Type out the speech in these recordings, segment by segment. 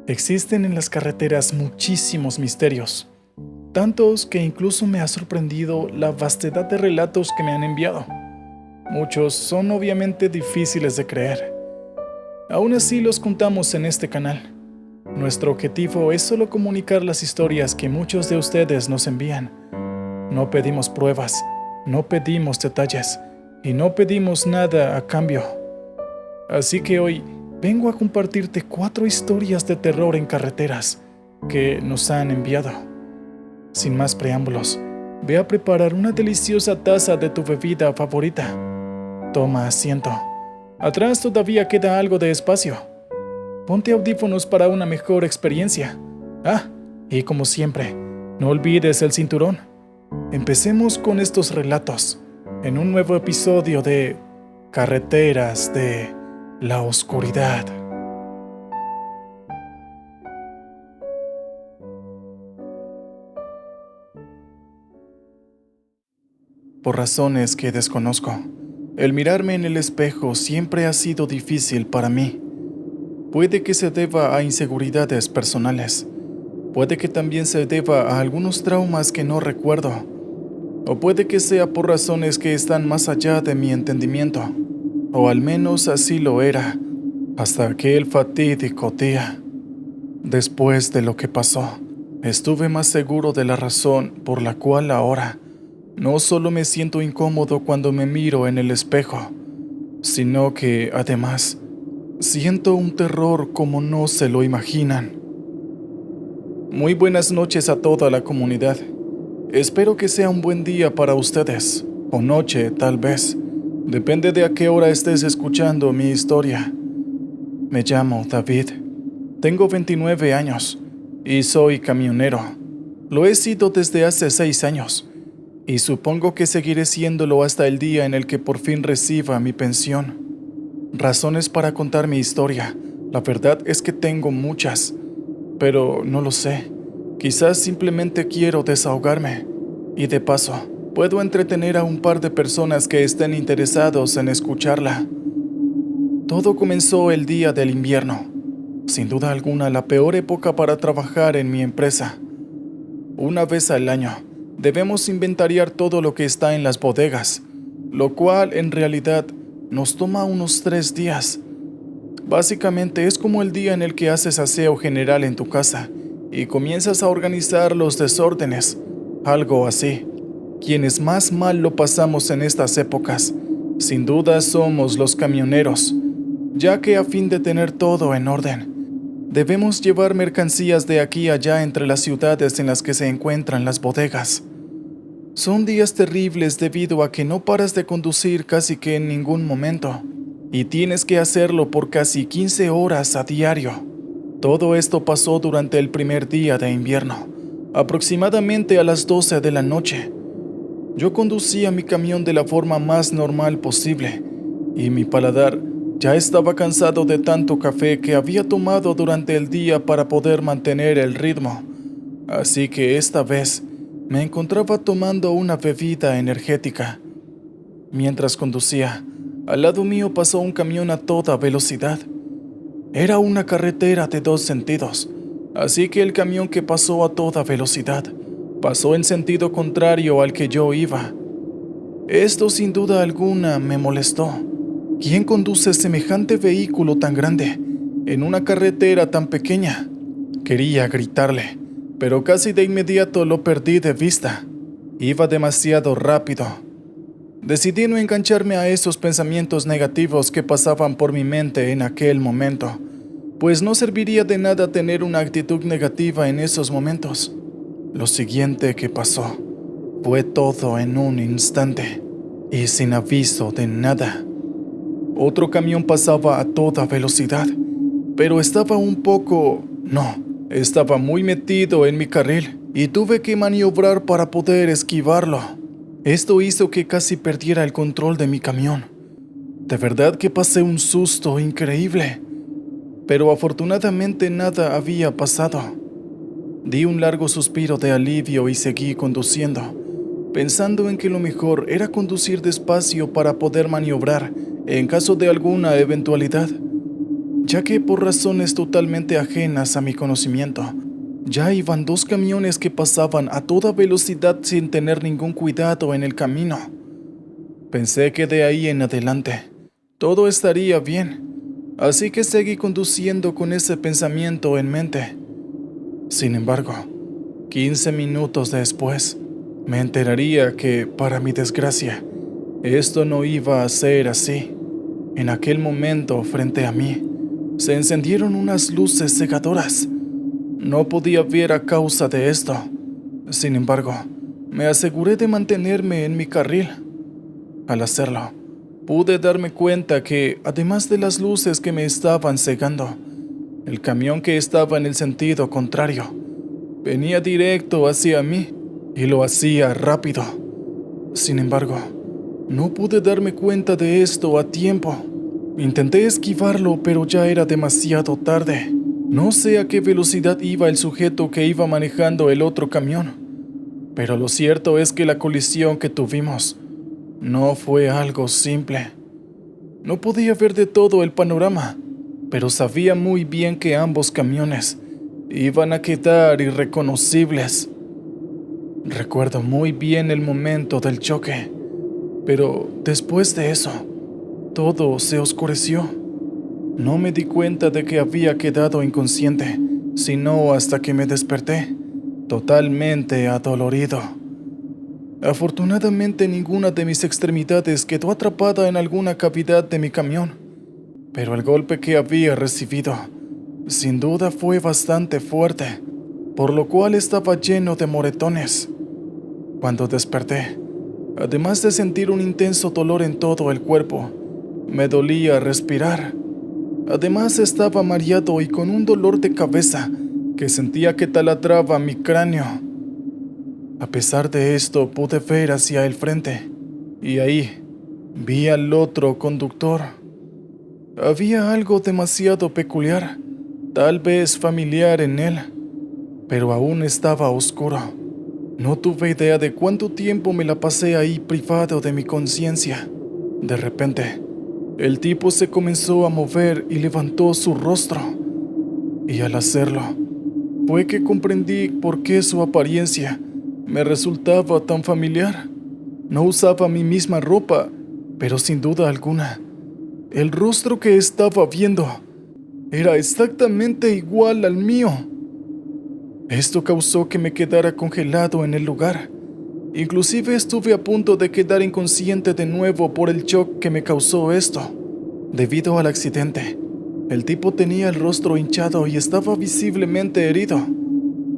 Existen en las carreteras muchísimos misterios, tantos que incluso me ha sorprendido la vastedad de relatos que me han enviado. Muchos son obviamente difíciles de creer. Aún así los contamos en este canal. Nuestro objetivo es solo comunicar las historias que muchos de ustedes nos envían. No pedimos pruebas, no pedimos detalles y no pedimos nada a cambio. Así que hoy vengo a compartirte 4 historias de terror en carreteras que nos han enviado. Sin más preámbulos, ve a preparar una deliciosa taza de tu bebida favorita. Toma asiento. Atrás todavía queda algo de espacio. Ponte audífonos para una mejor experiencia. Y como siempre, no olvides el cinturón. Empecemos con estos relatos en un nuevo episodio de Carreteras de la Oscuridad. Por razones que desconozco, el mirarme en el espejo siempre ha sido difícil para mí. Puede que se deba a inseguridades personales. Puede que también se deba a algunos traumas que no recuerdo. O puede que sea por razones que están más allá de mi entendimiento. O al menos así lo era, hasta aquel fatídico día. Después de lo que pasó, estuve más seguro de la razón por la cual ahora no solo me siento incómodo cuando me miro en el espejo, sino que, además, siento un terror como no se lo imaginan. Muy buenas noches a toda la comunidad. Espero que sea un buen día para ustedes, o noche tal vez. Depende de a qué hora estés escuchando mi historia. Me llamo David. Tengo 29 años y soy camionero. Lo he sido desde hace 6 años y supongo que seguiré siéndolo hasta el día en el que por fin reciba mi pensión. Razones para contar mi historia. La verdad es que tengo muchas, pero no lo sé. Quizás simplemente quiero desahogarme y de paso puedo entretener a un par de personas que estén interesados en escucharla. Todo comenzó el día del invierno. Sin duda alguna la peor época para trabajar en mi empresa. Una vez al año, debemos inventariar todo lo que está en las bodegas, lo cual en realidad nos toma unos 3 días. Básicamente es como el día en el que haces aseo general en tu casa y comienzas a organizar los desórdenes, algo así. Quienes más mal lo pasamos en estas épocas, sin duda somos los camioneros, ya que a fin de tener todo en orden, debemos llevar mercancías de aquí a allá entre las ciudades en las que se encuentran las bodegas. Son días terribles debido a que no paras de conducir casi que en ningún momento, y tienes que hacerlo por casi 15 horas a diario. Todo esto pasó durante el primer día de invierno, aproximadamente a las 12 de la noche. Yo conducía mi camión de la forma más normal posible, y mi paladar ya estaba cansado de tanto café que había tomado durante el día para poder mantener el ritmo. Así que esta vez me encontraba tomando una bebida energética. Mientras conducía, al lado mío pasó un camión a toda velocidad. Era una carretera de 2 sentidos, así que el camión que pasó a toda velocidad pasó en sentido contrario al que yo iba. Esto sin duda alguna me molestó. ¿Quién conduce semejante vehículo tan grande en una carretera tan pequeña? Quería gritarle, pero casi de inmediato lo perdí de vista. Iba demasiado rápido. Decidí no engancharme a esos pensamientos negativos que pasaban por mi mente en aquel momento, pues no serviría de nada tener una actitud negativa en esos momentos. Lo siguiente que pasó fue todo en un instante y sin aviso de nada. Otro camión pasaba a toda velocidad, pero estaba estaba muy metido en mi carril y tuve que maniobrar para poder esquivarlo. Esto hizo que casi perdiera el control de mi camión. De verdad que pasé un susto increíble, pero afortunadamente nada había pasado. Di un largo suspiro de alivio y seguí conduciendo, pensando en que lo mejor era conducir despacio para poder maniobrar en caso de alguna eventualidad. ya que por razones totalmente ajenas a mi conocimiento, ya iban dos camiones que pasaban a toda velocidad sin tener ningún cuidado en el camino. Pensé que de ahí en adelante todo estaría bien, así que seguí conduciendo con ese pensamiento en mente. Sin embargo, 15 minutos después, me enteraría que, para mi desgracia, esto no iba a ser así. En aquel momento, frente a mí, se encendieron unas luces cegadoras. No podía ver a causa de esto. Sin embargo, me aseguré de mantenerme en mi carril. Al hacerlo, pude darme cuenta que, además de las luces que me estaban cegando, el camión que estaba en el sentido contrario venía directo hacia mí y lo hacía rápido. Sin embargo, no pude darme cuenta de esto a tiempo. Intenté esquivarlo, pero ya era demasiado tarde. No sé a qué velocidad iba el sujeto que iba manejando el otro camión, pero lo cierto es que la colisión que tuvimos no fue algo simple. No podía ver de todo el panorama, pero sabía muy bien que ambos camiones iban a quedar irreconocibles. Recuerdo muy bien el momento del choque, pero después de eso, todo se oscureció. No me di cuenta de que había quedado inconsciente, sino hasta que me desperté, totalmente adolorido. Afortunadamente ninguna de mis extremidades quedó atrapada en alguna cavidad de mi camión, pero el golpe que había recibido, sin duda fue bastante fuerte, por lo cual estaba lleno de moretones. Cuando desperté, además de sentir un intenso dolor en todo el cuerpo, me dolía respirar. Además estaba mareado y con un dolor de cabeza que sentía que taladraba mi cráneo. A pesar de esto, pude ver hacia el frente, y ahí vi al otro conductor. Había algo demasiado peculiar, tal vez familiar en él, pero aún estaba oscuro. No tuve idea de cuánto tiempo me la pasé ahí privado de mi conciencia. De repente, el tipo se comenzó a mover y levantó su rostro, y al hacerlo, fue que comprendí por qué su apariencia me resultaba tan familiar. No usaba mi misma ropa, pero sin duda alguna, el rostro que estaba viendo era exactamente igual al mío. Esto causó que me quedara congelado en el lugar. Inclusive estuve a punto de quedar inconsciente de nuevo por el shock que me causó esto. Debido al accidente, el tipo tenía el rostro hinchado y estaba visiblemente herido.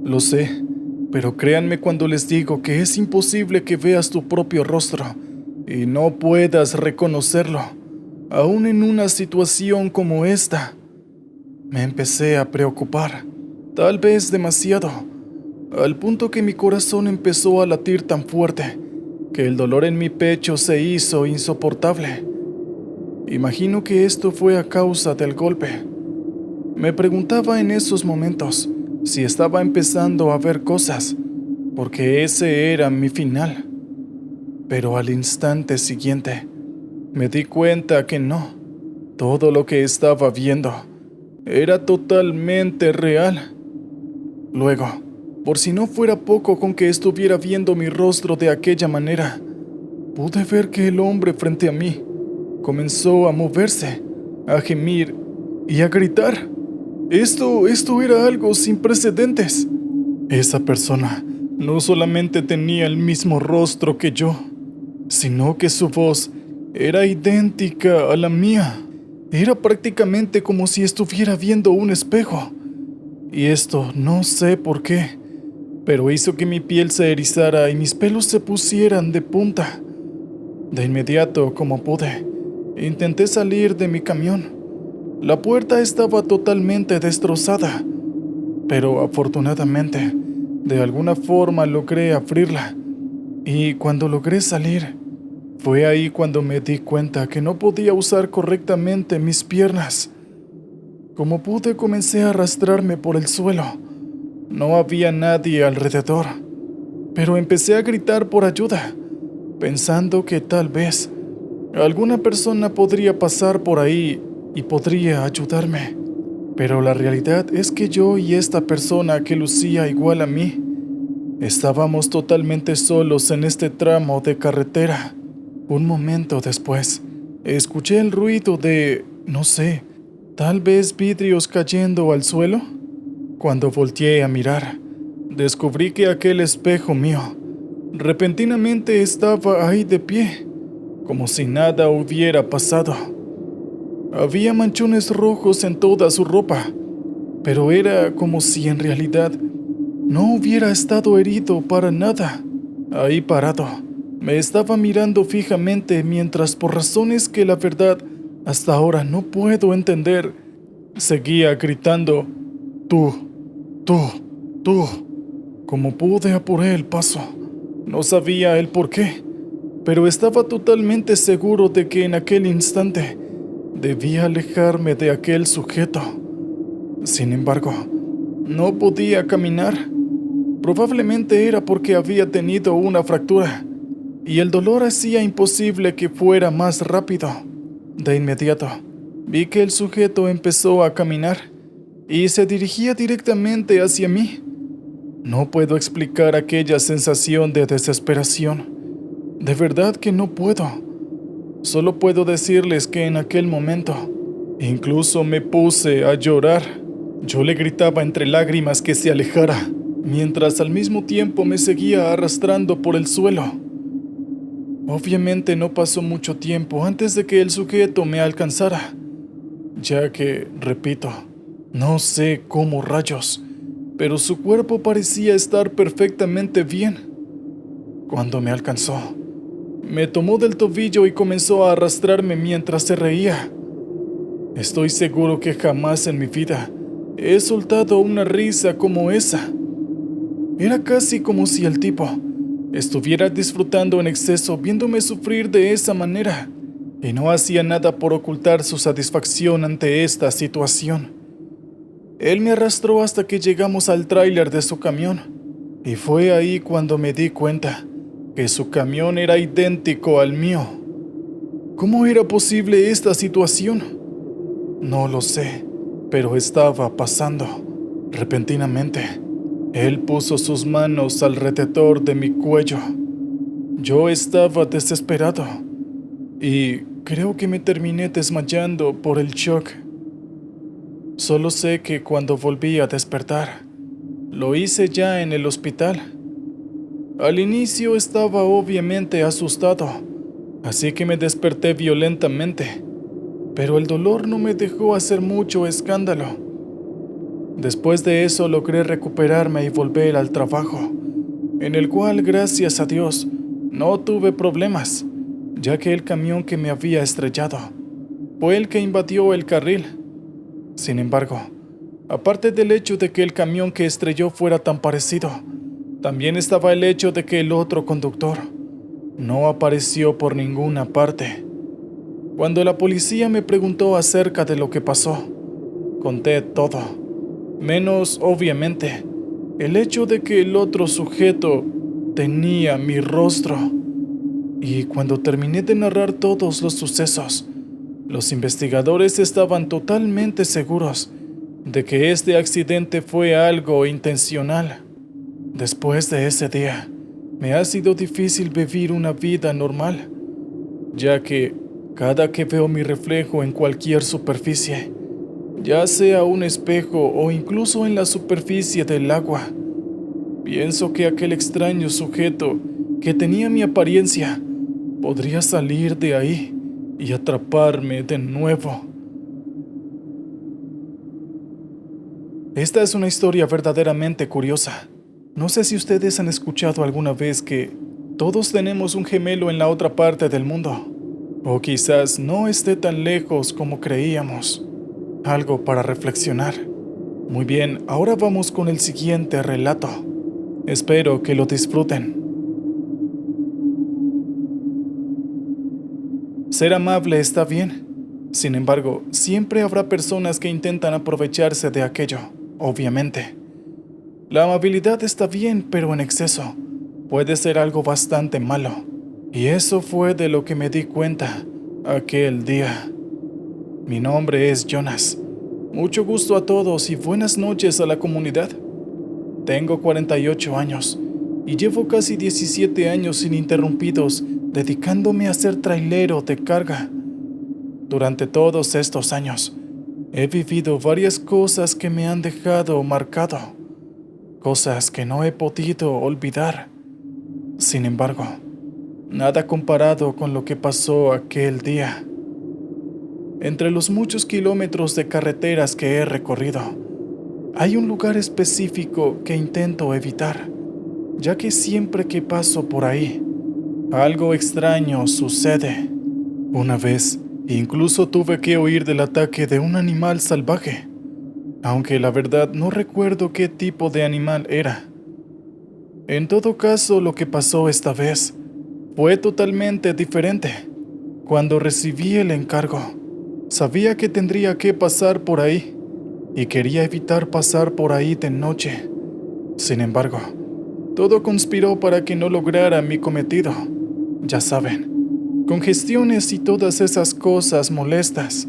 Lo sé, pero créanme cuando les digo que es imposible que veas tu propio rostro y no puedas reconocerlo, aún en una situación como esta. Me empecé a preocupar, tal vez demasiado, al punto que mi corazón empezó a latir tan fuerte que el dolor en mi pecho se hizo insoportable. Imagino que esto fue a causa del golpe. Me preguntaba en esos momentos si estaba empezando a ver cosas, porque ese era mi final. Pero al instante siguiente, me di cuenta que no. Todo lo que estaba viendo era totalmente real. Luego, por si no fuera poco con que estuviera viendo mi rostro de aquella manera, pude ver que el hombre frente a mí comenzó a moverse, a gemir y a gritar. Esto era algo sin precedentes. Esa persona no solamente tenía el mismo rostro que yo, sino que su voz era idéntica a la mía. Era prácticamente como si estuviera viendo un espejo. Y esto no sé por qué, pero hizo que mi piel se erizara y mis pelos se pusieran de punta. De inmediato, como pude, intenté salir de mi camión. La puerta estaba totalmente destrozada, pero afortunadamente, de alguna forma logré abrirla. Y cuando logré salir, fue ahí cuando me di cuenta que no podía usar correctamente mis piernas. Como pude, comencé a arrastrarme por el suelo. No había nadie alrededor, pero empecé a gritar por ayuda, pensando que tal vez alguna persona podría pasar por ahí y podría ayudarme. Pero la realidad es que yo y esta persona que lucía igual a mí estábamos totalmente solos en este tramo de carretera. Un momento después, escuché el ruido de, no sé, tal vez vidrios cayendo al suelo. Cuando volteé a mirar, descubrí que aquel espejo mío repentinamente estaba ahí de pie, como si nada hubiera pasado. Había manchones rojos en toda su ropa, pero era como si en realidad no hubiera estado herido para nada. Ahí parado, me estaba mirando fijamente mientras, por razones que la verdad hasta ahora no puedo entender, seguía gritando: tú, tú, tú. Como pude apuré el paso. No sabía el por qué, pero estaba totalmente seguro de que en aquel instante debía alejarme de aquel sujeto. Sin embargo, no podía caminar. Probablemente era porque había tenido una fractura, y el dolor hacía imposible que fuera más rápido. De inmediato, vi que el sujeto empezó a caminar y se dirigía directamente hacia mí. No puedo explicar aquella sensación de desesperación. De verdad que no puedo. Solo puedo decirles que en aquel momento incluso me puse a llorar. Yo le gritaba entre lágrimas que se alejara, mientras al mismo tiempo me seguía arrastrando por el suelo. Obviamente no pasó mucho tiempo antes de que el sujeto me alcanzara, ya que, repito, no sé cómo rayos, pero su cuerpo parecía estar perfectamente bien. Cuando me alcanzó, me tomó del tobillo y comenzó a arrastrarme mientras se reía. Estoy seguro que jamás en mi vida he soltado una risa como esa. Era casi como si el tipo estuviera disfrutando en exceso viéndome sufrir de esa manera, y no hacía nada por ocultar su satisfacción ante esta situación. Él me arrastró hasta que llegamos al tráiler de su camión, y fue ahí cuando me di cuenta que su camión era idéntico al mío. ¿Cómo era posible esta situación? No lo sé, pero estaba pasando. Repentinamente, él puso sus manos alrededor de mi cuello. Yo estaba desesperado y creo que me terminé desmayando por el shock. Solo sé que cuando volví a despertar, lo hice ya en el hospital. Al inicio estaba obviamente asustado, así que me desperté violentamente, pero el dolor no me dejó hacer mucho escándalo. Después de eso logré recuperarme y volver al trabajo, en el cual, gracias a Dios, no tuve problemas, ya que el camión que me había estrellado fue el que invadió el carril. Sin embargo, aparte del hecho de que el camión que estrelló fuera tan parecido, también estaba el hecho de que el otro conductor no apareció por ninguna parte. Cuando la policía me preguntó acerca de lo que pasó, conté todo, menos, obviamente, el hecho de que el otro sujeto tenía mi rostro. Y cuando terminé de narrar todos los sucesos, los investigadores estaban totalmente seguros de que este accidente fue algo intencional. Después de ese día, me ha sido difícil vivir una vida normal, ya que cada que veo mi reflejo en cualquier superficie, ya sea un espejo o incluso en la superficie del agua, pienso que aquel extraño sujeto que tenía mi apariencia podría salir de ahí y atraparme de nuevo. Esta es una historia verdaderamente curiosa. No sé si ustedes han escuchado alguna vez que todos tenemos un gemelo en la otra parte del mundo, o quizás no esté tan lejos como creíamos. Algo para reflexionar. Muy bien, ahora vamos con el siguiente relato. Espero que lo disfruten. Ser amable está bien. Sin embargo, siempre habrá personas que intentan aprovecharse de aquello, obviamente. La amabilidad está bien, pero en exceso puede ser algo bastante malo. Y eso fue de lo que me di cuenta aquel día. Mi nombre es Jonas. Mucho gusto a todos y buenas noches a la comunidad. Tengo 48 años y llevo casi 17 años ininterrumpidos dedicándome a ser trailero de carga. Durante todos estos años, he vivido varias cosas que me han dejado marcado, cosas que no he podido olvidar. Sin embargo, nada comparado con lo que pasó aquel día. Entre los muchos kilómetros de carreteras que he recorrido, hay un lugar específico que intento evitar, ya que siempre que paso por ahí, algo extraño sucede. Una vez, incluso tuve que huir del ataque de un animal salvaje, aunque la verdad no recuerdo qué tipo de animal era. En todo caso, lo que pasó esta vez fue totalmente diferente. Cuando recibí el encargo, sabía que tendría que pasar por ahí y quería evitar pasar por ahí de noche. Sin embargo, todo conspiró para que no lograra mi cometido. Ya saben, congestiones y todas esas cosas molestas.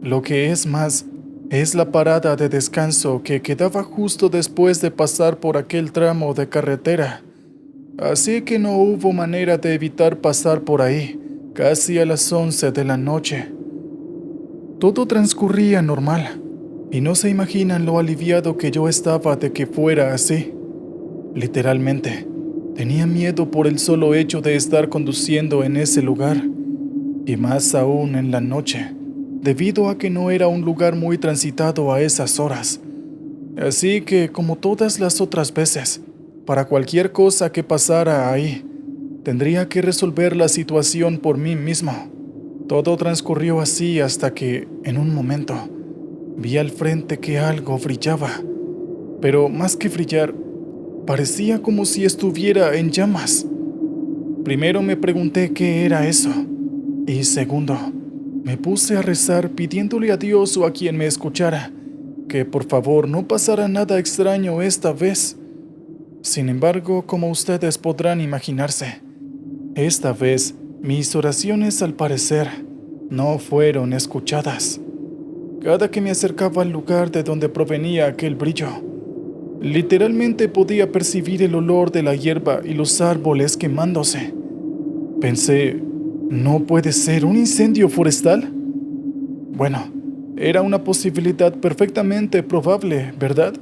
Lo que es más, es la parada de descanso que quedaba justo después de pasar por aquel tramo de carretera. Así que no hubo manera de evitar pasar por ahí, casi a las 11 de la noche. Todo transcurría normal, y no se imaginan lo aliviado que yo estaba de que fuera así. Literalmente, tenía miedo por el solo hecho de estar conduciendo en ese lugar, y más aún en la noche, debido a que no era un lugar muy transitado a esas horas. Así que, como todas las otras veces, para cualquier cosa que pasara ahí, tendría que resolver la situación por mí mismo. Todo transcurrió así hasta que, en un momento, vi al frente que algo brillaba, pero más que brillar, parecía como si estuviera en llamas. Primero me pregunté qué era eso, y segundo, me puse a rezar pidiéndole a Dios o a quien me escuchara que por favor no pasara nada extraño esta vez. Sin embargo, como ustedes podrán imaginarse, esta vez mis oraciones al parecer no fueron escuchadas. Cada que me acercaba al lugar de donde provenía aquel brillo, literalmente podía percibir el olor de la hierba y los árboles quemándose. Pensé, ¿no puede ser un incendio forestal? Bueno, era una posibilidad perfectamente probable, ¿verdad?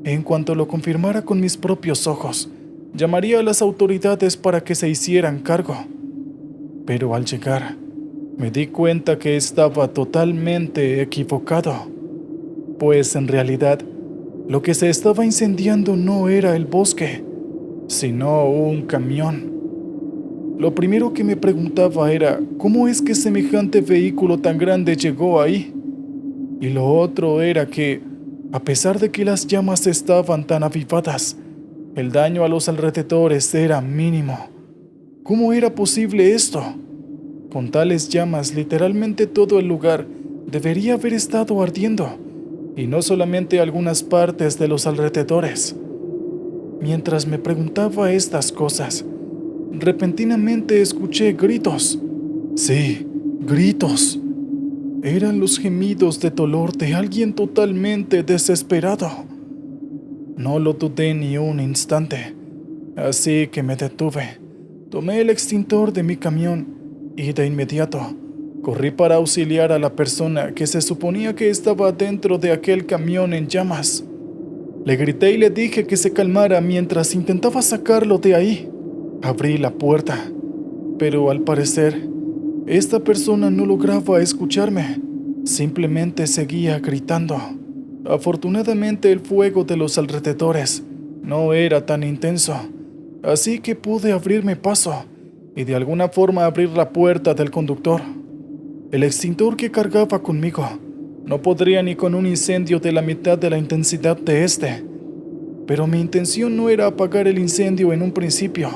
En cuanto lo confirmara con mis propios ojos, llamaría a las autoridades para que se hicieran cargo. Pero al llegar, me di cuenta que estaba totalmente equivocado, pues en realidad, lo que se estaba incendiando no era el bosque, sino un camión. Lo primero que me preguntaba era, ¿cómo es que semejante vehículo tan grande llegó ahí? Y lo otro era que, a pesar de que las llamas estaban tan avivadas, el daño a los alrededores era mínimo. ¿Cómo era posible esto? Con tales llamas, literalmente todo el lugar debería haber estado ardiendo, y no solamente algunas partes de los alrededores. Mientras me preguntaba estas cosas, repentinamente escuché gritos. Sí, gritos. Eran los gemidos de dolor de alguien totalmente desesperado. No lo dudé ni un instante, así que me detuve. Tomé el extintor de mi camión y de inmediato corrí para auxiliar a la persona que se suponía que estaba dentro de aquel camión en llamas. Le grité y le dije que se calmara mientras intentaba sacarlo de ahí. Abrí la puerta, pero al parecer, esta persona no lograba escucharme. Simplemente seguía gritando. Afortunadamente el fuego de los alrededores no era tan intenso, así que pude abrirme paso y de alguna forma abrir la puerta del conductor. El extintor que cargaba conmigo no podría ni con un incendio de la mitad de la intensidad de este, pero mi intención no era apagar el incendio en un principio,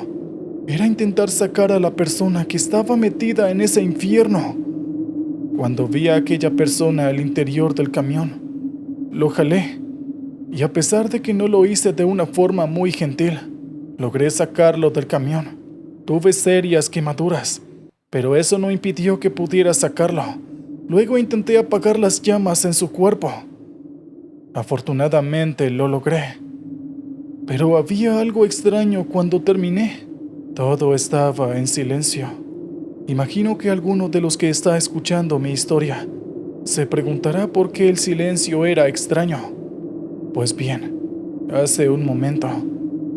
era intentar sacar a la persona que estaba metida en ese infierno. Cuando vi a aquella persona al interior del camión, lo jalé, y a pesar de que no lo hice de una forma muy gentil, logré sacarlo del camión. Tuve serias quemaduras, pero eso no impidió que pudiera sacarlo. Luego intenté apagar las llamas en su cuerpo. Afortunadamente lo logré. Pero había algo extraño cuando terminé. Todo estaba en silencio. Imagino que alguno de los que está escuchando mi historia se preguntará por qué el silencio era extraño. Pues bien, hace un momento,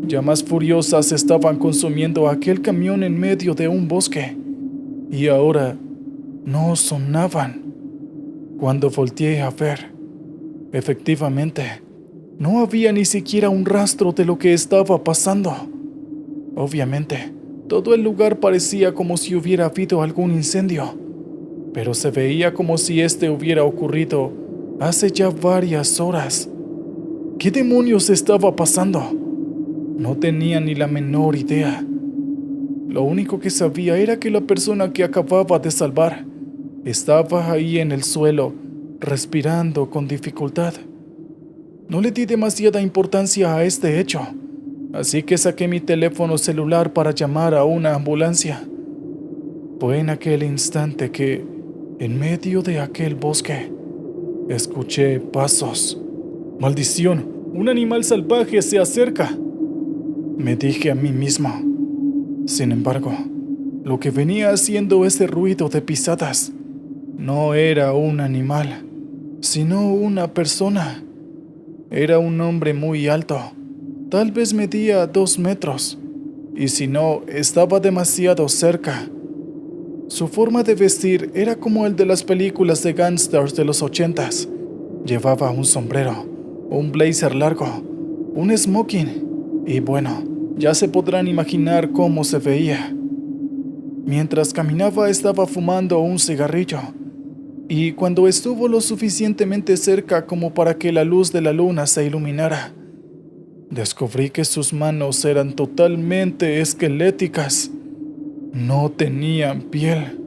llamas furiosas estaban consumiendo aquel camión en medio de un bosque, y ahora no sonaban. Cuando volteé a ver, efectivamente, no había ni siquiera un rastro de lo que estaba pasando. Obviamente, todo el lugar parecía como si hubiera habido algún incendio, pero se veía como si este hubiera ocurrido hace ya varias horas. ¿Qué demonios estaba pasando? No tenía ni la menor idea. Lo único que sabía era que la persona que acababa de salvar estaba ahí en el suelo, respirando con dificultad. No le di demasiada importancia a este hecho, así que saqué mi teléfono celular para llamar a una ambulancia. Fue en aquel instante que, en medio de aquel bosque, escuché pasos. ¡Maldición! ¡Un animal salvaje se acerca!, me dije a mí mismo. Sin embargo, lo que venía haciendo ese ruido de pisadas no era un animal, sino una persona. Era un hombre muy alto, tal vez medía 2 metros, y si no, estaba demasiado cerca. Su forma de vestir era como el de las películas de gángsters de los 80s. Llevaba un sombrero, un blazer largo, un smoking, y bueno, ya se podrán imaginar cómo se veía. Mientras caminaba estaba fumando un cigarrillo, y cuando estuvo lo suficientemente cerca como para que la luz de la luna se iluminara, descubrí que sus manos eran totalmente esqueléticas. No tenían piel.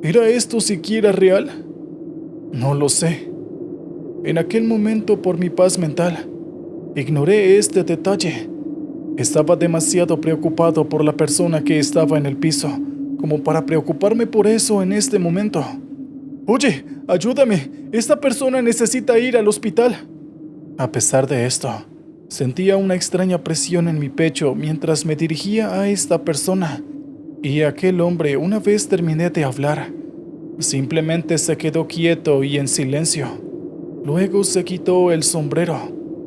¿Era esto siquiera real? No lo sé. En aquel momento, por mi paz mental, ignoré este detalle. Estaba demasiado preocupado por la persona que estaba en el piso como para preocuparme por eso en este momento. Oye, ayúdame, esta persona necesita ir al hospital. A pesar de esto, sentía una extraña presión en mi pecho mientras me dirigía a esta persona, y aquel hombre, una vez terminé de hablar, simplemente se quedó quieto y en silencio. Luego se quitó el sombrero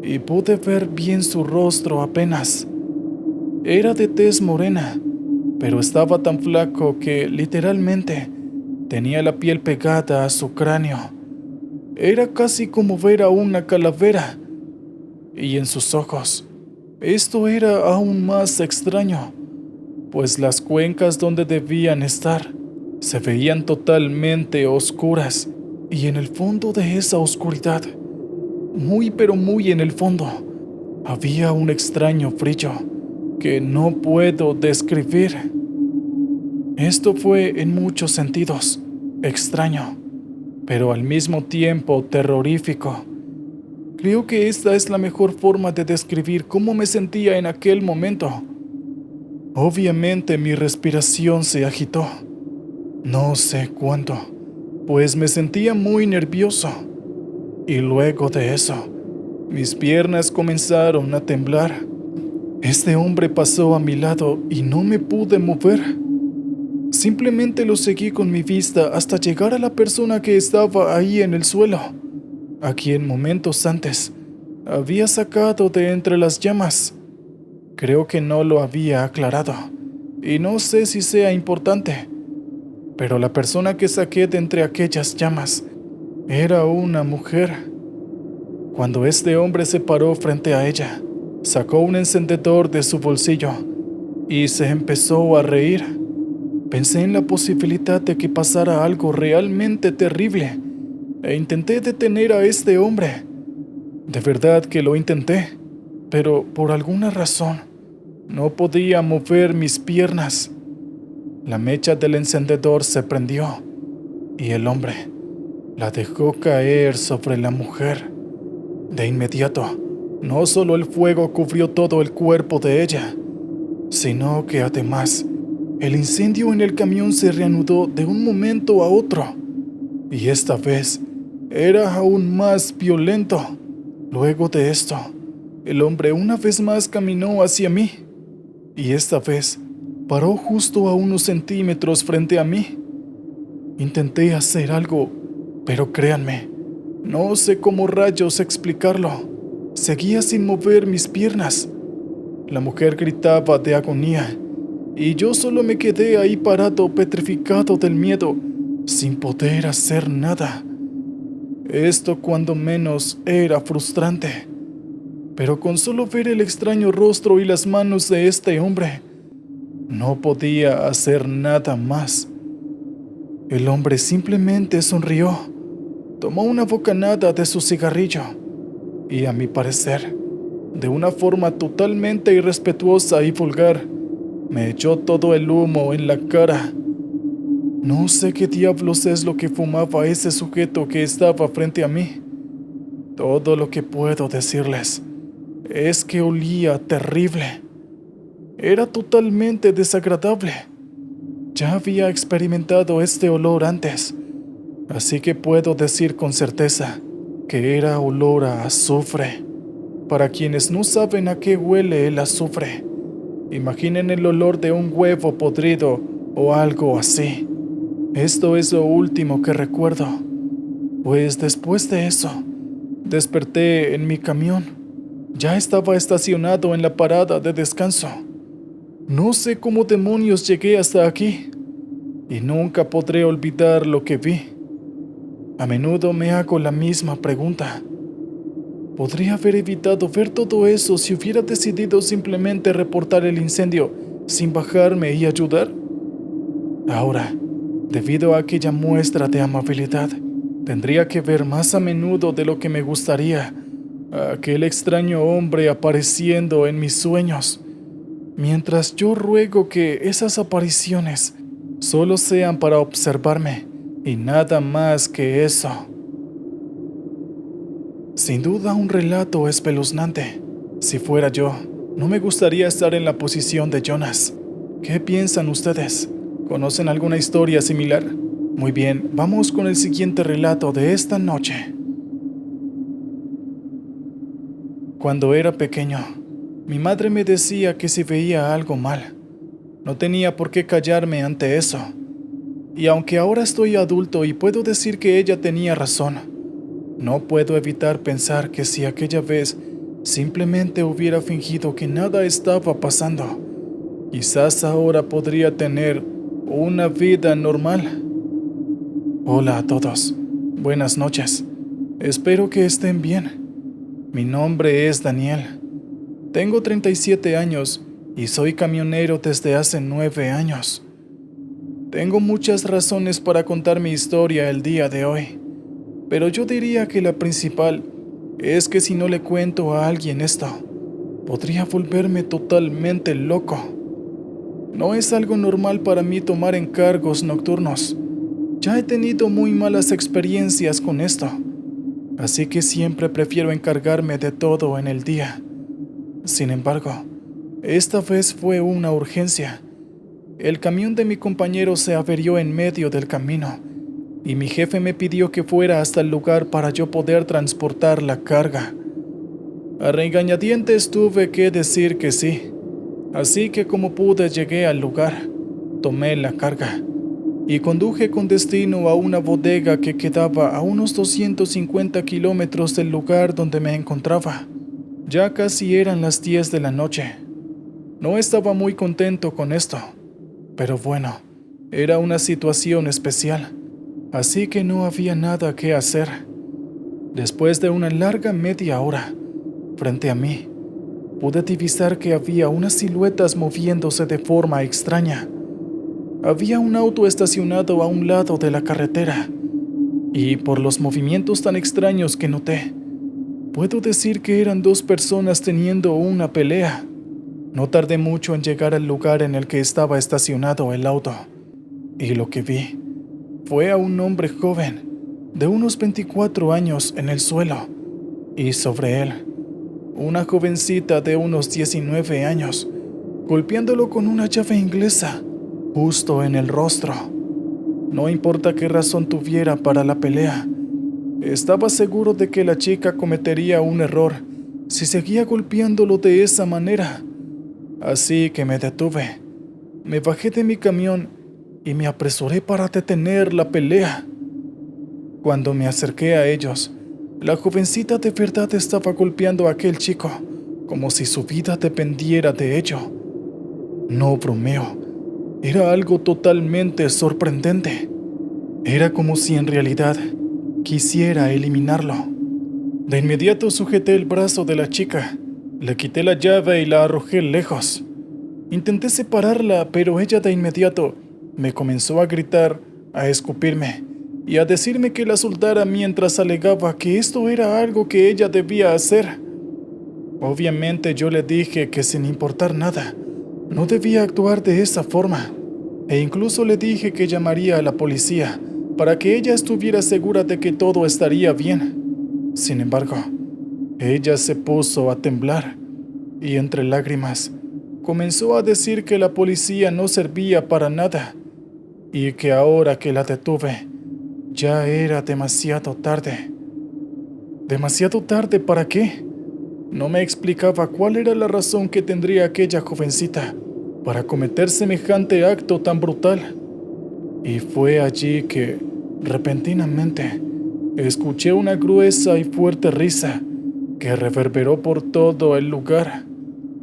y pude ver bien su rostro apenas. Era de tez morena, pero estaba tan flaco que, literalmente, tenía la piel pegada a su cráneo. Era casi como ver a una calavera. Y en sus ojos, esto era aún más extraño, pues las cuencas donde debían estar se veían totalmente oscuras, y en el fondo de esa oscuridad, muy pero muy en el fondo, había un extraño brillo que no puedo describir. Esto fue en muchos sentidos extraño, pero al mismo tiempo terrorífico. Creo que esta es la mejor forma de describir cómo me sentía en aquel momento. Obviamente mi respiración se agitó. No sé cuánto, pues me sentía muy nervioso. Y luego de eso, mis piernas comenzaron a temblar. Este hombre pasó a mi lado y no me pude mover. Simplemente lo seguí con mi vista hasta llegar a la persona que estaba ahí en el suelo, a quien momentos antes había sacado de entre las llamas. Creo que no lo había aclarado, y no sé si sea importante, pero la persona que saqué de entre aquellas llamas era una mujer. Cuando este hombre se paró frente a ella, sacó un encendedor de su bolsillo y se empezó a reír. Pensé en la posibilidad de que pasara algo realmente terrible e intenté detener a este hombre. De verdad que lo intenté, pero por alguna razón no podía mover mis piernas. La mecha del encendedor se prendió y el hombre la dejó caer sobre la mujer. De inmediato, no solo el fuego cubrió todo el cuerpo de ella, sino que además el incendio en el camión se reanudó de un momento a otro. Y esta vez era aún más violento. Luego de esto, el hombre una vez más caminó hacia mí, y esta vez paró justo a unos centímetros frente a mí. Intenté hacer algo, pero créanme, no sé cómo rayos explicarlo. Seguía sin mover mis piernas. La mujer gritaba de agonía, y yo solo me quedé ahí parado, petrificado del miedo, sin poder hacer nada. Esto cuando menos era frustrante, pero con solo ver el extraño rostro y las manos de este hombre, no podía hacer nada más. El hombre simplemente sonrió, tomó una bocanada de su cigarrillo y, a mi parecer, de una forma totalmente irrespetuosa y vulgar, me echó todo el humo en la cara. No sé qué diablos es lo que fumaba ese sujeto que estaba frente a mí. Todo lo que puedo decirles es que olía terrible. Era totalmente desagradable. Ya había experimentado este olor antes, así que puedo decir con certeza que era olor a azufre. Para quienes no saben a qué huele el azufre, imaginen el olor de un huevo podrido o algo así. Esto es lo último que recuerdo, pues después de eso, desperté en mi camión. Ya estaba estacionado en la parada de descanso. No sé cómo demonios llegué hasta aquí, y nunca podré olvidar lo que vi. A menudo me hago la misma pregunta. ¿Podría haber evitado ver todo eso si hubiera decidido simplemente reportar el incendio sin bajarme y ayudar? Ahora, debido a aquella muestra de amabilidad, tendría que ver más a menudo de lo que me gustaría a aquel extraño hombre apareciendo en mis sueños, mientras yo ruego que esas apariciones solo sean para observarme y nada más que eso. Sin duda un relato espeluznante. Si fuera yo, no me gustaría estar en la posición de Jonas. ¿Qué piensan ustedes? ¿Conocen alguna historia similar? Muy bien, vamos con el siguiente relato de esta noche. Cuando era pequeño, mi madre me decía que si veía algo mal, no tenía por qué callarme ante eso. Y aunque ahora estoy adulto y puedo decir que ella tenía razón, no puedo evitar pensar que si aquella vez simplemente hubiera fingido que nada estaba pasando, quizás ahora podría tener una vida normal. Hola a todos, buenas noches, espero que estén bien. Mi nombre es Daniel, tengo 37 años y soy camionero desde hace 9 años. Tengo muchas razones para contar mi historia el día de hoy, pero yo diría que la principal es que si no le cuento a alguien esto, podría volverme totalmente loco. No es algo normal para mí tomar encargos nocturnos. Ya he tenido muy malas experiencias con esto, así que siempre prefiero encargarme de todo en el día. Sin embargo, esta vez fue una urgencia. El camión de mi compañero se averió en medio del camino, y mi jefe me pidió que fuera hasta el lugar para yo poder transportar la carga. A regañadientes tuve que decir que sí, así que como pude llegué al lugar, tomé la carga y conduje con destino a una bodega que quedaba a unos 250 kilómetros del lugar donde me encontraba. Ya casi eran las 10 de la noche. No estaba muy contento con esto, pero bueno, era una situación especial, así que no había nada que hacer. Después de una larga media hora, frente a mí, pude divisar que había unas siluetas moviéndose de forma extraña. Había un auto estacionado a un lado de la carretera, y por los movimientos tan extraños que noté, puedo decir que eran dos personas teniendo una pelea. No tardé mucho en llegar al lugar en el que estaba estacionado el auto, y lo que vi fue a un hombre joven, de unos 24 años, en el suelo, y sobre él, una jovencita de unos 19 años, golpeándolo con una llave inglesa, justo en el rostro. No importa qué razón tuviera para la pelea, estaba seguro de que la chica cometería un error si seguía golpeándolo de esa manera. Así que me detuve, me bajé de mi camión y me apresuré para detener la pelea. Cuando me acerqué a ellos, la jovencita de verdad estaba golpeando a aquel chico, como si su vida dependiera de ello. No bromeo, era algo totalmente sorprendente. Era como si en realidad quisiera eliminarlo. De inmediato sujeté el brazo de la chica, le quité la llave y la arrojé lejos. Intenté separarla, pero ella de inmediato me comenzó a gritar, a escupirme y a decirme que la soltara mientras alegaba que esto era algo que ella debía hacer. Obviamente yo le dije que sin importar nada, no debía actuar de esa forma, e incluso le dije que llamaría a la policía para que ella estuviera segura de que todo estaría bien. Sin embargo, ella se puso a temblar y entre lágrimas comenzó a decir que la policía no servía para nada y que ahora que la detuve ya era demasiado tarde. ¿Demasiado tarde para qué? No me explicaba cuál era la razón que tendría aquella jovencita para cometer semejante acto tan brutal. Y fue allí que, repentinamente, escuché una gruesa y fuerte risa que reverberó por todo el lugar.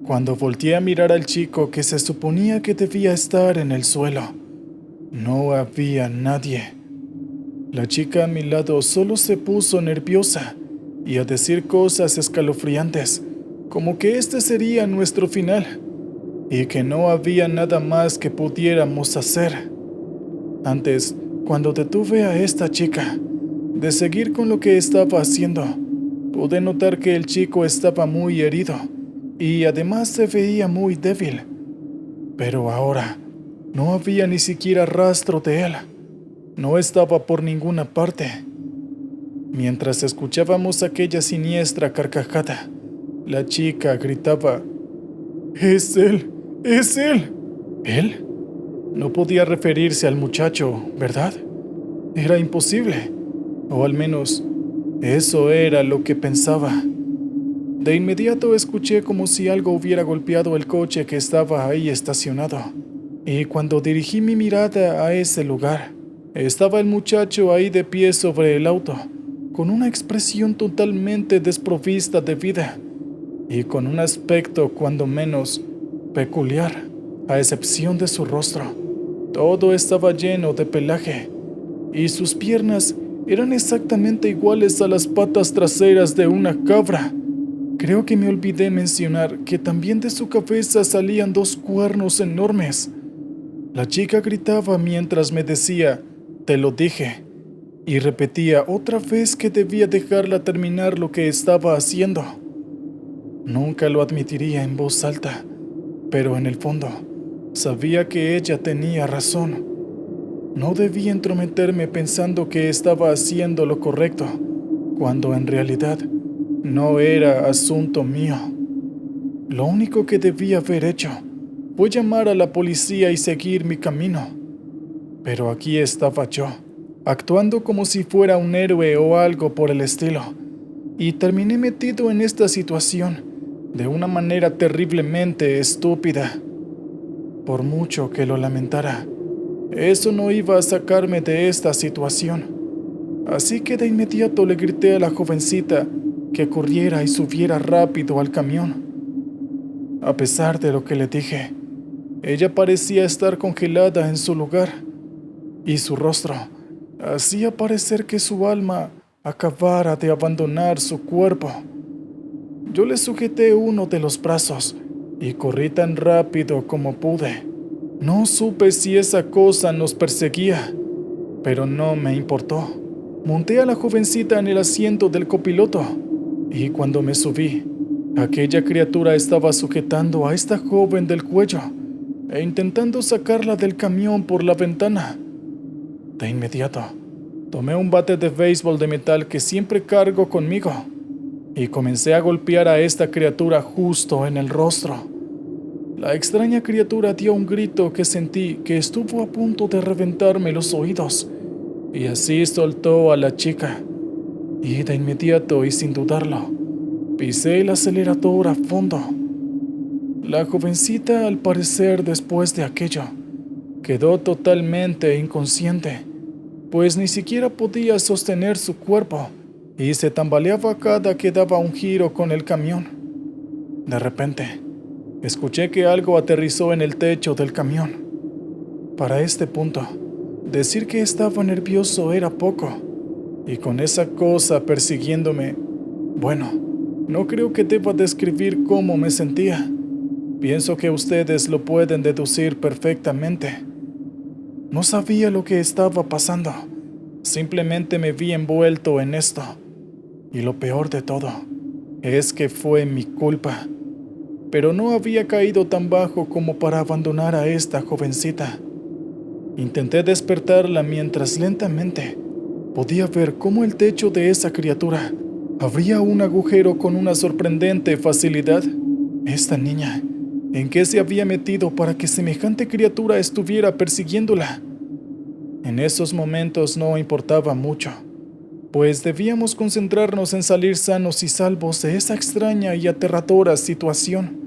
Cuando volteé a mirar al chico que se suponía que debía estar en el suelo, no había nadie. La chica a mi lado solo se puso nerviosa y a decir cosas escalofriantes, como que este sería nuestro final y que no había nada más que pudiéramos hacer. Antes, cuando detuve a esta chica de seguir con lo que estaba haciendo, pude notar que el chico estaba muy herido y además se veía muy débil. Pero ahora no había ni siquiera rastro de él. No estaba por ninguna parte. Mientras escuchábamos aquella siniestra carcajada, la chica gritaba: «¡Es él! ¡Es él!». ¿Él? No podía referirse al muchacho, ¿verdad? Era imposible. O al menos, eso era lo que pensaba. De inmediato escuché como si algo hubiera golpeado el coche que estaba ahí estacionado. Y cuando dirigí mi mirada a ese lugar, estaba el muchacho ahí de pie sobre el auto, con una expresión totalmente desprovista de vida y con un aspecto cuando menos peculiar, a excepción de su rostro. Todo estaba lleno de pelaje y sus piernas eran exactamente iguales a las patas traseras de una cabra. Creo que me olvidé mencionar que también de su cabeza salían dos cuernos enormes. La chica gritaba mientras me decía: «Te lo dije», y repetía otra vez que debía dejarla terminar lo que estaba haciendo. Nunca lo admitiría en voz alta, pero en el fondo sabía que ella tenía razón. No debía entrometerme pensando que estaba haciendo lo correcto, cuando en realidad no era asunto mío. Lo único que debía haber hecho fue llamar a la policía y seguir mi camino. Pero aquí estaba yo, actuando como si fuera un héroe o algo por el estilo, y terminé metido en esta situación de una manera terriblemente estúpida. Por mucho que lo lamentara, eso no iba a sacarme de esta situación. Así que de inmediato le grité a la jovencita que corriera y subiera rápido al camión. A pesar de lo que le dije, ella parecía estar congelada en su lugar, y su rostro hacía parecer que su alma acabara de abandonar su cuerpo. Yo le sujeté uno de los brazos y corrí tan rápido como pude. No supe si esa cosa nos perseguía, pero no me importó. Monté a la jovencita en el asiento del copiloto y cuando me subí, aquella criatura estaba sujetando a esta joven del cuello e intentando sacarla del camión por la ventana. De inmediato, tomé un bate de béisbol de metal que siempre cargo conmigo y comencé a golpear a esta criatura justo en el rostro. La extraña criatura dio un grito que sentí que estuvo a punto de reventarme los oídos, y así soltó a la chica. Y de inmediato y sin dudarlo, pisé el acelerador a fondo. La jovencita, al parecer, después de aquello, quedó totalmente inconsciente, pues ni siquiera podía sostener su cuerpo y se tambaleaba cada que daba un giro con el camión. De repente, escuché que algo aterrizó en el techo del camión. Para este punto, decir que estaba nervioso era poco, y con esa cosa persiguiéndome, bueno, no creo que deba describir cómo me sentía. Pienso que ustedes lo pueden deducir perfectamente. No sabía lo que estaba pasando. Simplemente me vi envuelto en esto. Y lo peor de todo es que fue mi culpa. Pero no había caído tan bajo como para abandonar a esta jovencita. Intenté despertarla mientras lentamente podía ver cómo el techo de esa criatura abría un agujero con una sorprendente facilidad. Esta niña, ¿en qué se había metido para que semejante criatura estuviera persiguiéndola? En esos momentos no importaba mucho, pues debíamos concentrarnos en salir sanos y salvos de esa extraña y aterradora situación.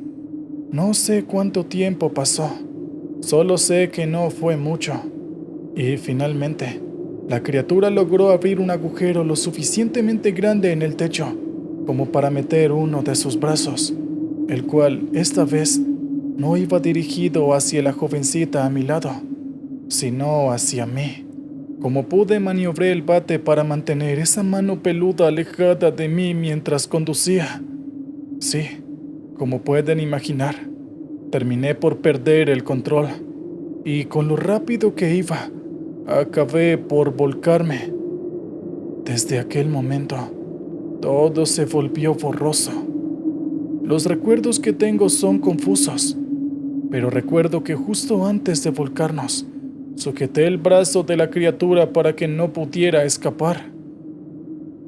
No sé cuánto tiempo pasó, solo sé que no fue mucho. Y finalmente, la criatura logró abrir un agujero lo suficientemente grande en el techo como para meter uno de sus brazos, el cual, esta vez, no iba dirigido hacia la jovencita a mi lado, sino hacia mí. Como pude, maniobré el bate para mantener esa mano peluda alejada de mí mientras conducía. Sí, como pueden imaginar, terminé por perder el control, y con lo rápido que iba, acabé por volcarme. Desde aquel momento, todo se volvió borroso. Los recuerdos que tengo son confusos, pero recuerdo que justo antes de volcarnos, sujeté el brazo de la criatura para que no pudiera escapar.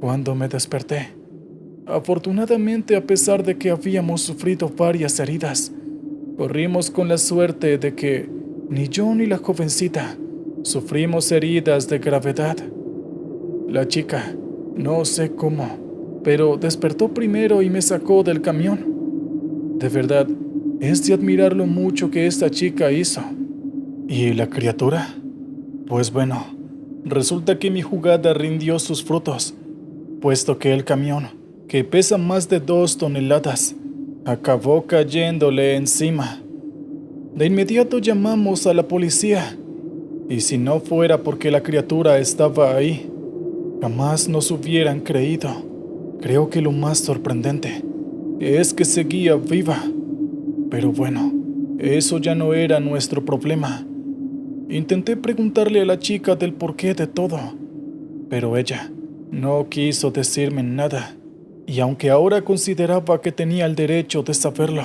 Cuando me desperté, afortunadamente, a pesar de que habíamos sufrido varias heridas, corrimos con la suerte de que ni yo ni la jovencita sufrimos heridas de gravedad. La chica, no sé cómo, pero despertó primero y me sacó del camión. De verdad, es de admirar lo mucho que esta chica hizo. ¿Y la criatura? Pues bueno, resulta que mi jugada rindió sus frutos, puesto que el camión, que pesa más de 2 toneladas, acabó cayéndole encima. De inmediato llamamos a la policía, y si no fuera porque la criatura estaba ahí, jamás nos hubieran creído. Creo que lo más sorprendente es que seguía viva. Pero bueno, eso ya no era nuestro problema. Intenté preguntarle a la chica del porqué de todo, pero ella no quiso decirme nada. Y aunque ahora consideraba que tenía el derecho de saberlo,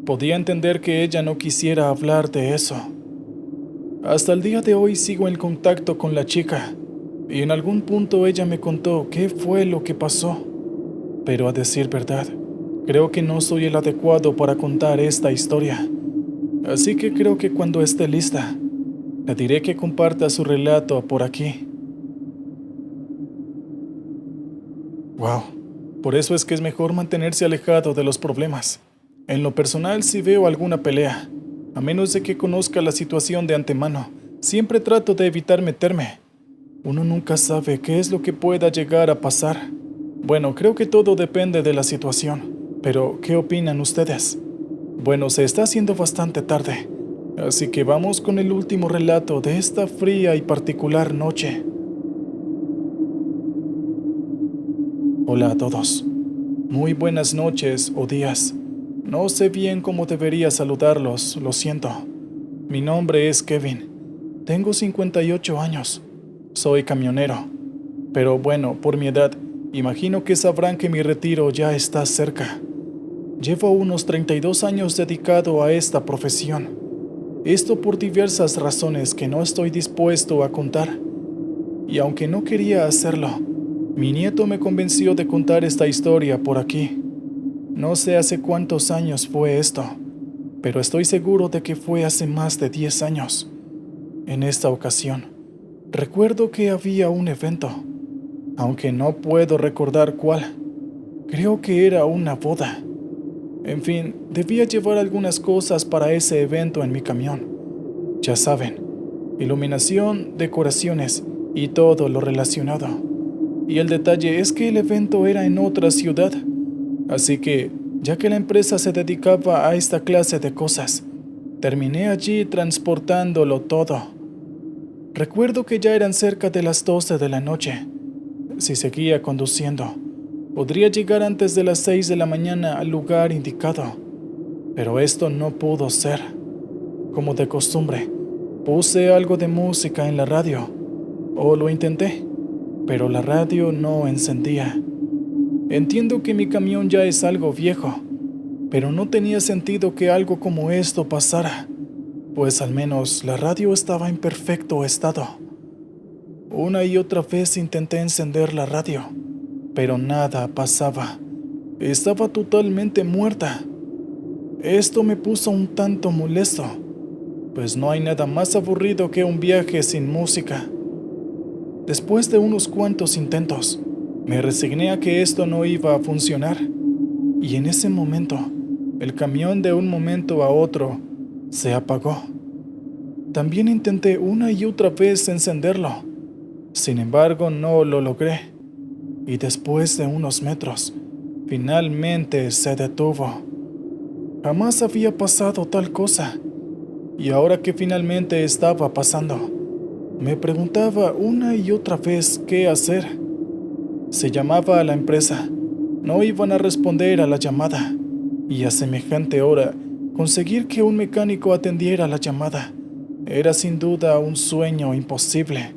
podía entender que ella no quisiera hablar de eso. Hasta el día de hoy sigo en contacto con la chica, y en algún punto ella me contó qué fue lo que pasó. Pero a decir verdad, creo que no soy el adecuado para contar esta historia. Así que creo que cuando esté lista, le diré que comparta su relato por aquí. Wow, por eso es que es mejor mantenerse alejado de los problemas. En lo personal, si veo alguna pelea, a menos de que conozca la situación de antemano, siempre trato de evitar meterme. Uno nunca sabe qué es lo que pueda llegar a pasar. Bueno, creo que todo depende de la situación, pero ¿qué opinan ustedes? Bueno, se está haciendo bastante tarde, así que vamos con el último relato de esta fría y particular noche. Hola a todos. Muy buenas noches o días. No sé bien cómo debería saludarlos, lo siento. Mi nombre es Kevin. Tengo 58 años. Soy camionero. Pero bueno, por mi edad, imagino que sabrán que mi retiro ya está cerca. Llevo unos 32 años dedicado a esta profesión. Esto por diversas razones que no estoy dispuesto a contar. Y aunque no quería hacerlo, mi nieto me convenció de contar esta historia por aquí. No sé hace cuántos años fue esto, pero estoy seguro de que fue hace más de 10 años. En esta ocasión, recuerdo que había un evento, aunque no puedo recordar cuál. Creo que era una boda. En fin, debía llevar algunas cosas para ese evento en mi camión. Ya saben, iluminación, decoraciones y todo lo relacionado. Y el detalle es que el evento era en otra ciudad, así que, ya que la empresa se dedicaba a esta clase de cosas, terminé allí transportándolo todo. Recuerdo que ya eran cerca de las 12 de la noche. Si seguía conduciendo, podría llegar antes de las 6 de la mañana al lugar indicado, pero esto no pudo ser. Como de costumbre, puse algo de música en la radio, o lo intenté, pero la radio no encendía. Entiendo que mi camión ya es algo viejo, pero no tenía sentido que algo como esto pasara, pues al menos la radio estaba en perfecto estado. Una y otra vez intenté encender la radio, pero nada pasaba. Estaba totalmente muerta. Esto me puso un tanto molesto, pues no hay nada más aburrido que un viaje sin música. Después de unos cuantos intentos, me resigné a que esto no iba a funcionar, y en ese momento, el camión de un momento a otro se apagó. También intenté una y otra vez encenderlo, sin embargo no lo logré, y después de unos metros, finalmente se detuvo. Jamás había pasado tal cosa, y ahora que finalmente estaba pasando, me preguntaba una y otra vez qué hacer. Se llamaba a la empresa, no iban a responder a la llamada, y a semejante hora, conseguir que un mecánico atendiera la llamada era sin duda un sueño imposible.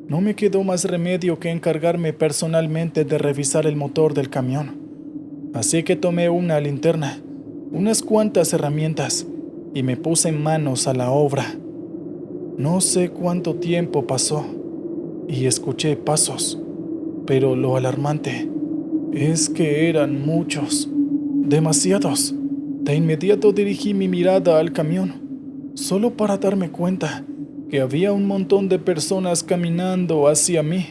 No me quedó más remedio que encargarme personalmente de revisar el motor del camión. Así que tomé una linterna, unas cuantas herramientas, y me puse manos a la obra. No sé cuánto tiempo pasó, y escuché pasos, pero lo alarmante es que eran muchos, demasiados. De inmediato dirigí mi mirada al camión, solo para darme cuenta que había un montón de personas caminando hacia mí.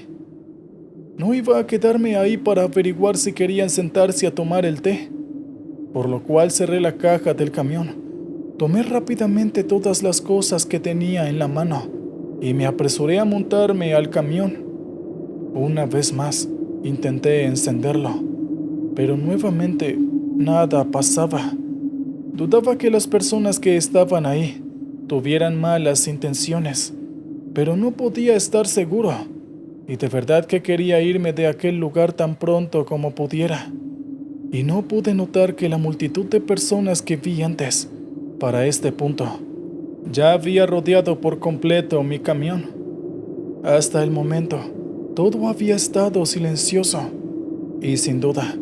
No iba a quedarme ahí para averiguar si querían sentarse a tomar el té, por lo cual cerré la caja del camión. Tomé rápidamente todas las cosas que tenía en la mano y me apresuré a montarme al camión. Una vez más, intenté encenderlo, pero nuevamente nada pasaba. Dudaba que las personas que estaban ahí tuvieran malas intenciones, pero no podía estar seguro, y de verdad que quería irme de aquel lugar tan pronto como pudiera. Y no pude notar que la multitud de personas que vi antes, para este punto, ya había rodeado por completo mi camión. Hasta el momento, todo había estado silencioso, y sin duda,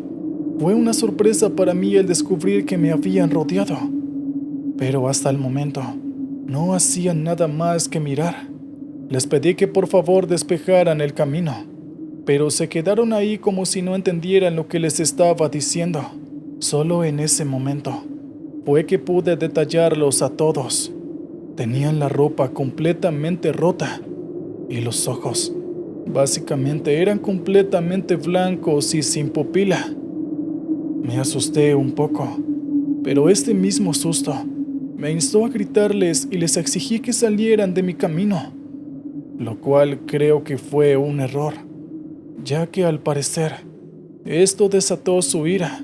fue una sorpresa para mí el descubrir que me habían rodeado. Pero hasta el momento, no hacían nada más que mirar. Les pedí que por favor despejaran el camino, pero se quedaron ahí como si no entendieran lo que les estaba diciendo. Solo en ese momento fue que pude detallarlos a todos. Tenían la ropa completamente rota y los ojos, básicamente, eran completamente blancos y sin pupila. Me asusté un poco, pero este mismo susto me instó a gritarles y les exigí que salieran de mi camino, lo cual creo que fue un error, ya que al parecer esto desató su ira.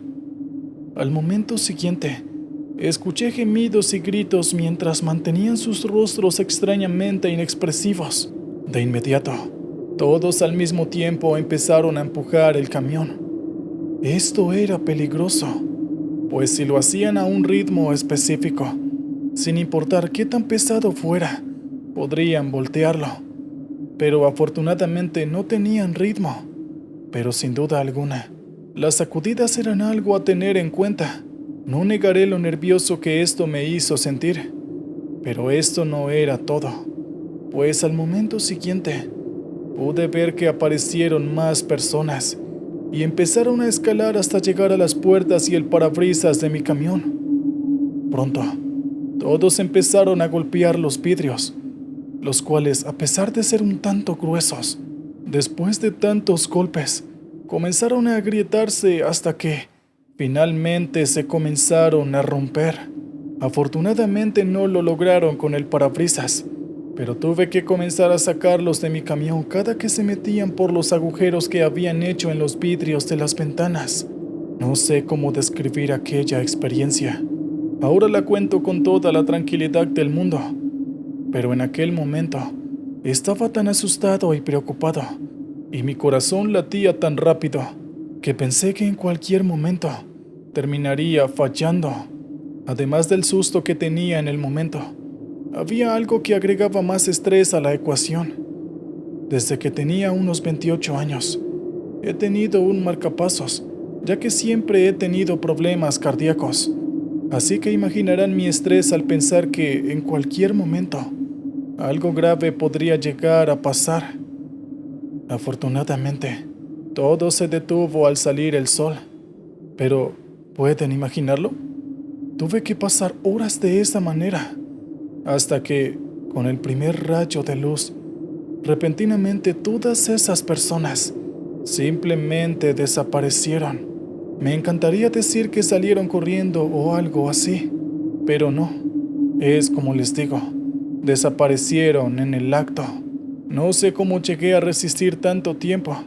Al momento siguiente, escuché gemidos y gritos mientras mantenían sus rostros extrañamente inexpresivos. De inmediato, todos al mismo tiempo empezaron a empujar el camión. Esto era peligroso, pues si lo hacían a un ritmo específico, sin importar qué tan pesado fuera, podrían voltearlo. Pero afortunadamente no tenían ritmo. Pero sin duda alguna, las sacudidas eran algo a tener en cuenta. No negaré lo nervioso que esto me hizo sentir. Pero esto no era todo, pues al momento siguiente, pude ver que aparecieron más personas y empezaron a escalar hasta llegar a las puertas y el parabrisas de mi camión. Pronto, Todos empezaron a golpear los vidrios, los cuales, a pesar de ser un tanto gruesos, después de tantos golpes, comenzaron a agrietarse hasta que, finalmente, se comenzaron a romper. Afortunadamente no lo lograron con el parabrisas, pero tuve que comenzar a sacarlos de mi camión cada que se metían por los agujeros que habían hecho en los vidrios de las ventanas. No sé cómo describir aquella experiencia. Ahora la cuento con toda la tranquilidad del mundo, pero en aquel momento estaba tan asustado y preocupado, y mi corazón latía tan rápido, que pensé que en cualquier momento terminaría fallando. Además del susto que tenía en el momento, había algo que agregaba más estrés a la ecuación. Desde que tenía unos 28 años, he tenido un marcapasos, ya que siempre he tenido problemas cardíacos. Así que imaginarán mi estrés al pensar que en cualquier momento algo grave podría llegar a pasar. Afortunadamente, todo se detuvo al salir el sol. Pero, ¿pueden imaginarlo? Tuve que pasar horas de esa manera, hasta que, con el primer rayo de luz, repentinamente todas esas personas simplemente desaparecieron. Me encantaría decir que salieron corriendo o algo así, pero no. Es como les digo, desaparecieron en el acto. No sé cómo llegué a resistir tanto tiempo,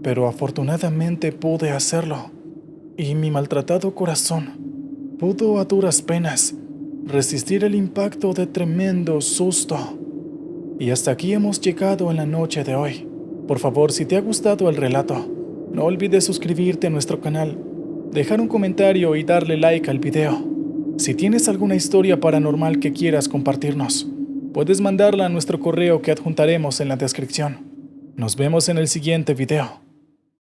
pero afortunadamente pude hacerlo, y mi maltratado corazón pudo a duras penas resistir el impacto de tremendo susto. Y hasta aquí hemos llegado en la noche de hoy. Por favor, si te ha gustado el relato, no olvides suscribirte a nuestro canal, dejar un comentario y darle like al video. Si tienes alguna historia paranormal que quieras compartirnos, puedes mandarla a nuestro correo que adjuntaremos en la descripción. Nos vemos en el siguiente video.